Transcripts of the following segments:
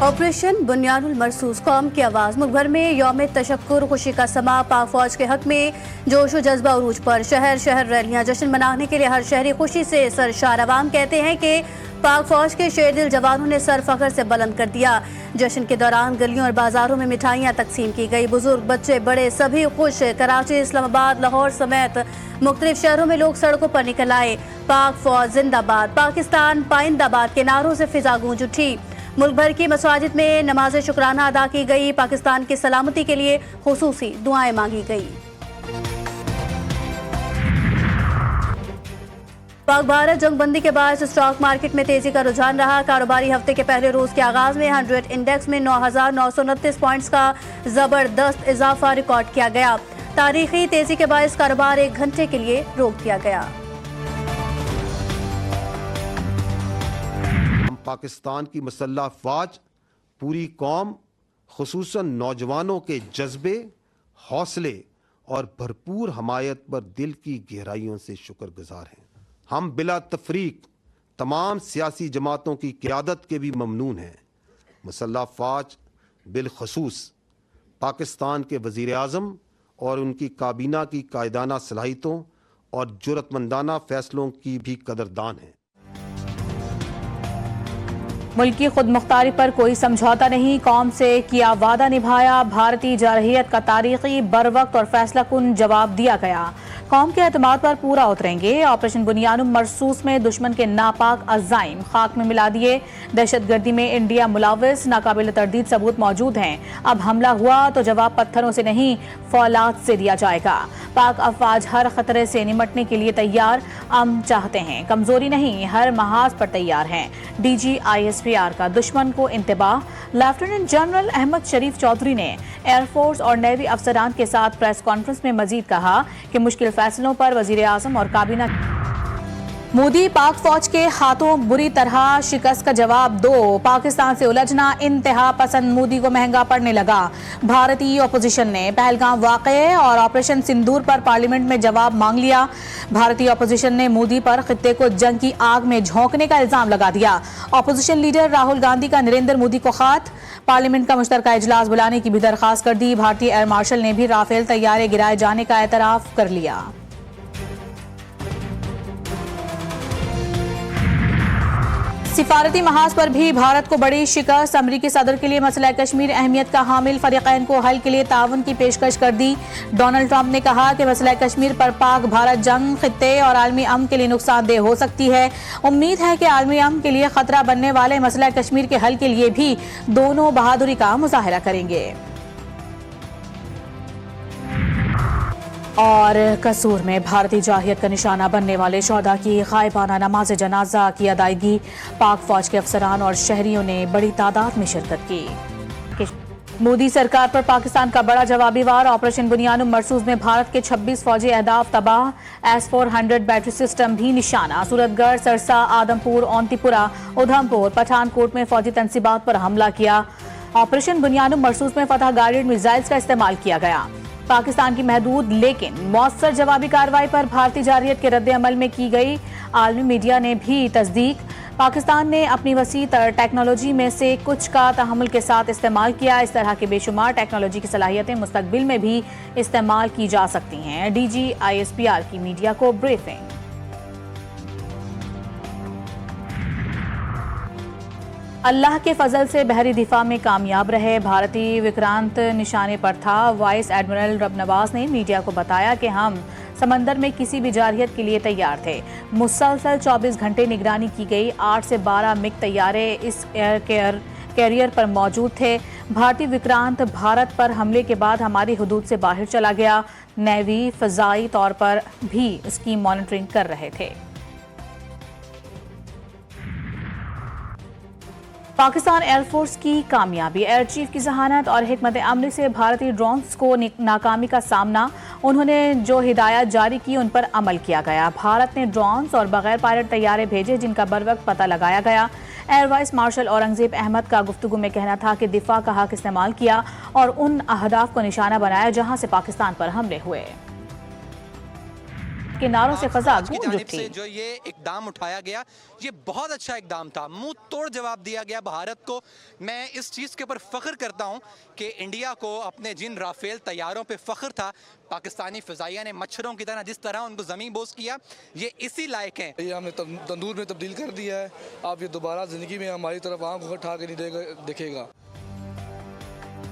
Operation बुनियानुल मरसूस कौम की आवाज़। मुल्क भर में यौम तशक्कुर खुशी का समा। पाक फौज के हक में जोश व जज्बा उरूज पर। शहर शहर रैलियां। जश्न मनाने के लिए हर शहरी खुशी से सरशार। अवाम कहते हैं कि पाक फौज के शेरदिल जवानों ने सर फख्र से बुलंद कर दिया। जश्न के दौरान गलियों और बाजारों में मिठाइयाँ तकसीम की गई। बुजुर्ग बच्चे बड़े सभी खुश। कराची, इस्लामाबाद, लाहौर समेत मुख्तलिफ शहरों में लोग सड़कों पर निकल आए। पाक फौज जिंदाबाद, पाकिस्तान पाइंदाबाद के नारों से फिजा गूंज उठी। मुल्क भर की मसाजिद में नमाज शुक्राना अदा की गई। पाकिस्तान की सलामती के लिए खुसूसी दुआएं मांगी गई। पाक भारत जंगबंदी के बाद स्टॉक मार्केट में तेजी का रुझान रहा। कारोबारी हफ्ते के पहले रोज के आगाज में 100 इंडेक्स में 9,929 पॉइंट्स का जबरदस्त इजाफा रिकॉर्ड किया गया। तारीखी तेजी के बायस कारोबार 1 घंटे के लिए रोक दिया गया। पाकिस्तान की मुसल्लह अफवाज पूरी कौम खुसूसन नौजवानों के जज्बे, हौसले और भरपूर हमायत पर दिल की गहराइयों से शुक्रगुजार हैं। हम बिला तफरीक तमाम सियासी जमातों की क़यादत के भी ममनून हैं। मुसल्लह अफवाज बिलखसूस पाकिस्तान के वज़ीर आज़म और उनकी काबीना की कायदाना सलाहियतों और जुर्रतमंदाना फैसलों की भी कदरदान हैं। मुल्क की खुद मुख्तारी पर कोई समझौता नहीं, कौम से किया वादा निभाया। भारतीय जारहियत का तारीखी बरवक्त और फैसला कुन जवाब दिया गया। कौम के एतमाद पर पूरा उतरेंगे। ऑपरेशन बुनियानुल मरसूस में दुश्मन के नापाक अज़ाइम खाक में मिला दिए। दहशतगर्दी में इंडिया मुलाविस, नाकाबिल तरदीद सबूत मौजूद हैं। अब हमला हुआ तो जवाब पत्थरों से नहीं, फौलाद से दिया जाएगा। पाक अफवाज हर खतरे से निमटने के लिए तैयार। हम चाहते हैं, कमजोरी नहीं, हर महाज पर तैयार हैं। DG ISPR का दुश्मन को इंतबाह। लेफ्टिनेंट जनरल अहमद शरीफ चौधरी ने एयरफोर्स और नेवी अफसरान के साथ प्रेस कॉन्फ्रेंस में मजीद कहा कि मुश्किल फैसलों पर वजीर आजम और काबीना। मोदी पाक फौज के हाथों बुरी तरह शिकस्त का जवाब दो। पाकिस्तान से उलझना इंतहा पसंद मोदी को महंगा पड़ने लगा। भारतीय अपोजिशन ने पहलगाम वाक़ये और ऑपरेशन सिंदूर पर पार्लियामेंट में जवाब मांग लिया। भारतीय अपोजिशन ने मोदी पर खित्ते को जंग की आग में झोंकने का इल्जाम लगा दिया। अपोजिशन लीडर राहुल गांधी का नरेंद्र मोदी को खत। पार्लियामेंट का मुश्तरका इजलास बुलाने की भी दरखास्त कर दी। भारतीय एयर मार्शल ने भी राफेल तैयारे गिराए जाने का एतराफ कर लिया। सिफारती महाज पर भी भारत को बड़ी शिकस्त। अमरीकी सदर के लिए मसला कश्मीर अहमियत का हामिल। फरीकैन को हल के लिए ताउन की पेशकश कर दी। डोनाल्ड ट्रंप ने कहा कि मसला कश्मीर पर पाक भारत जंग खित्ते और आलमी अमन के लिए नुकसानदेह हो सकती है। उम्मीद है कि आलमी अमन के लिए खतरा बनने वाले मसला कश्मीर के हल के लिए भी दोनों बहादुरी का मुजाहरा करेंगे। और कसूर में भारतीय जारहियत का निशाना बनने वाले शोहदा की गायबाना नमाज जनाजा की अदायगी। पाक फौज के अफसरान और शहरियों ने बड़ी तादाद में शिरकत की। मोदी सरकार पर पाकिस्तान का बड़ा जवाबी वार। ऑपरेशन बुनियानुल मरसूस में भारत के 26 फौजी अहदाफ तबाह। S-400 बैटरी सिस्टम भी निशाना। सूरतगढ़, सरसा, आदमपुर, ओंतीपुरा, उधमपुर, पठानकोट में फौजी तंसीबात पर हमला किया। ऑपरेशन बुनियानुल मरसूस में फतह गाइडेड मिसाइल्स का इस्तेमाल किया गया। पाकिस्तान की महदूद लेकिन मौसर जवाबी कार्रवाई पर भारतीय जारहियत के रद्द अमल में की गई। आलमी मीडिया ने भी तस्दीक। पाकिस्तान ने अपनी वसी टेक्नोलॉजी में से कुछ का तहम्मुल के साथ इस्तेमाल किया। इस तरह की बेशुमार टेक्नोलॉजी की सलाहियतें मुस्तकबिल में भी इस्तेमाल की जा सकती हैं। DG ISPR की मीडिया को ब्रीफिंग। अल्लाह के फजल से बहरी दिफा में कामयाब रहे। भारतीय विक्रांत निशाने पर था। वाइस एडमिरल रब नवाज ने मीडिया को बताया कि हम समंदर में किसी भी जारहियत के लिए तैयार थे। मुसलसल 24 घंटे निगरानी की गई। 8 से 12 मिग तैयारे इस एयर कैरियर पर मौजूद थे। भारतीय विक्रांत भारत पर हमले के बाद हमारी हुदूद से बाहर चला गया। नेवी फजाई तौर पर भी इसकी मॉनिटरिंग कर रहे थे। पाकिस्तान एयरफोर्स की कामयाबी। एयर चीफ की जहानत और हिकमत अमली से भारतीय ड्रोन्स को नाकामी का सामना। उन्होंने जो हिदायत जारी की उन पर अमल किया गया। भारत ने ड्रोन्स और बगैर पायलट तैयारे भेजे जिनका बरवक्त पता लगाया गया। Air vice marshal Aurangzeb Ahmed का गुफ्तगू में कहना था कि दिफा का हक इस्तेमाल किया और उन अहदाफ को निशाना बनाया जहां से पाकिस्तान पर हमले हुए। के नारों से फजा फौज की गूंज जानिब उठी। से जो ये इकदाम उठाया गया, ये बहुत अच्छा इकदाम था। मुंह तोड़ जवाब दिया गया भारत को। मैं इस चीज़ के ऊपर फ़ख्र करता हूँ कि इंडिया को अपने जिन राफेल तैयारों पे फ़ख्र था, पाकिस्तानी फ़िज़ाइया ने मच्छरों की तरह जिस तरह उनको ज़मीन बोस किया, ये इसी लायक हैं। ये हमने तंदूर में तब्दील कर दिया है। आप ये दोबारा ज़िंदगी में हमारी तरफ आंख उठा के नहीं देखेगा।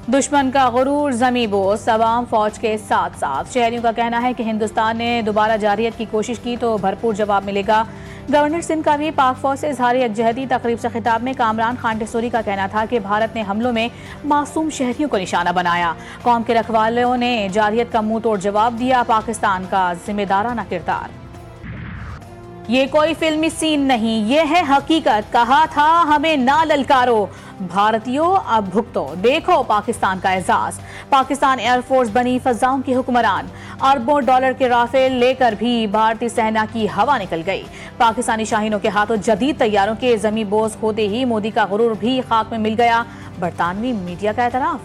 दुश्मन का गुरूर जमी बोस, अवाम फौज के साथ साथ। शहरियों का कहना है कि हिंदुस्तान ने दोबारा जारहियत की कोशिश की तो भरपूर जवाब मिलेगा। गवर्नर सिंध का भी पाक फौज से इजहार यकजहती तकरीब से खिताब में कामरान खान टिसोरी का कहना था कि भारत ने हमलों में मासूम शहरियों को निशाना बनाया। कौम के रखवालों ने जारहियत का मुंह तोड़ जवाब दिया। पाकिस्तान का जिम्मेदाराना किरदार। ये कोई फिल्मी सीन नहीं, ये है हकीकत। कहा था हमें ना ललकारो, भारतीयों अब भुगतो, देखो पाकिस्तान का एजाज। पाकिस्तान एयरफोर्स बनी फजाओं की हुक्मरान। अरबों डॉलर के राफेल लेकर भी भारतीय सेना की हवा निकल गई। पाकिस्तानी शाहीनों के हाथों जदीद तैयारों के जमी बोस होते ही मोदी का गुरूर भी खाक में मिल गया। बरतानवी मीडिया का एतराफ।